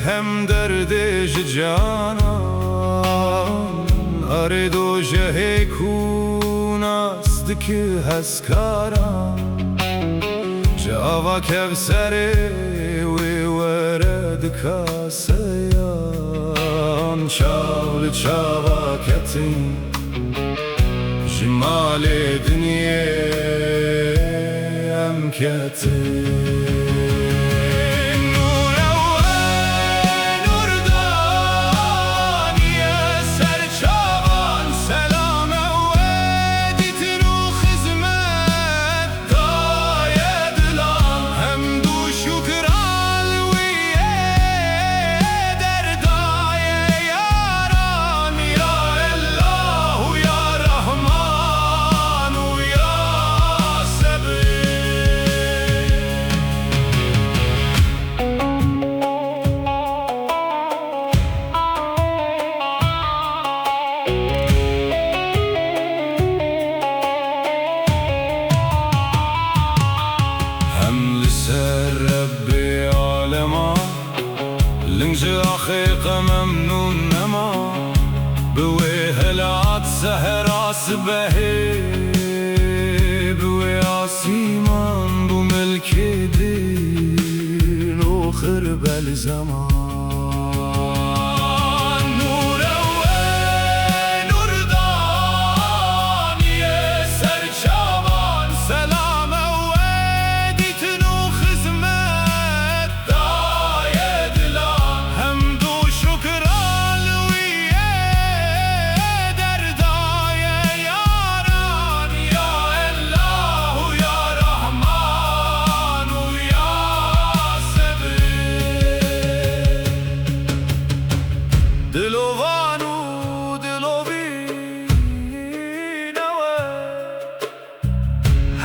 هم دردش جانان اره دو جه کون است که هسکاران جاوا کبسره وی ورد کاسیان چاول چاوا کتین جمال دنیا ام کتین حقیق ممنون نما بوی هلات سهراس بهی بوی آسیمان بو ملک دین آخر بل زمان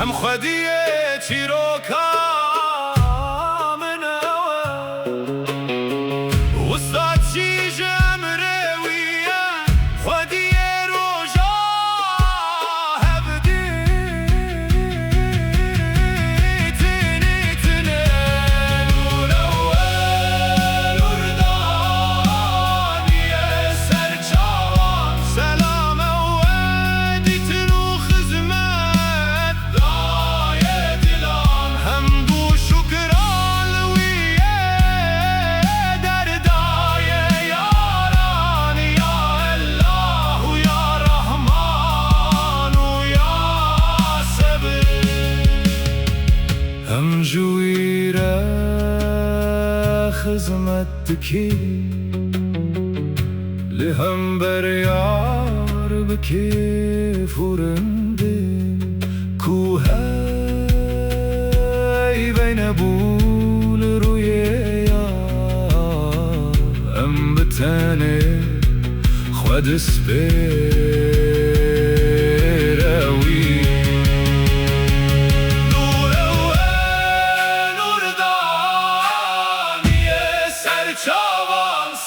هم خدیه چیروکا من اوه وسط چی جمره ویا خدیه روژا هبدی تنی تنه نور اول اردانیه سرچاوان سلام اودی تنو خزمت هم جویره خزمتکی لهم بریار بکی فورنده کوهی بین بول روی یا ام بتنه خود سپیروی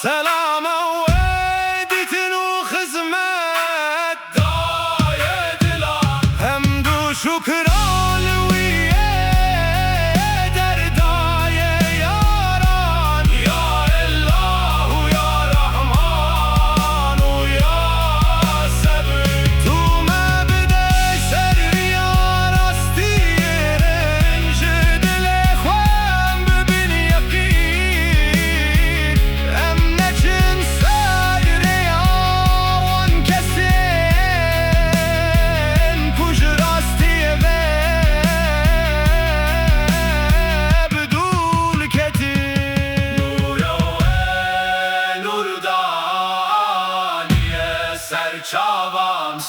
سلام ودیتن و خزمت دای دلا حمد و شکران ویه در دای یاران یا الله و یا رحمان و یا صبر تو مبده سر یا راستی رنج دل خوام ببین یقین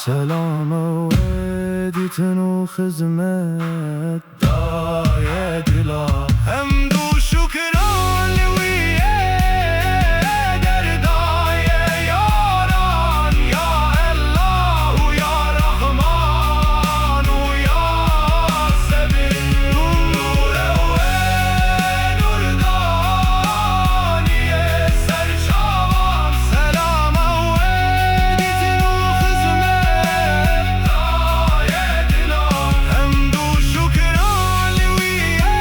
سلام ودیتن و خزمت دای دلا حمد و شکران ویه در دای یاران یا الله و یا رحمان و یا صبر نور اول اردانیه سرچاوان سلام ودیتن و خزمت دای دلا حمد و شکران ویه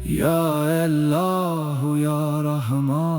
Ya Allahu ya Rahman.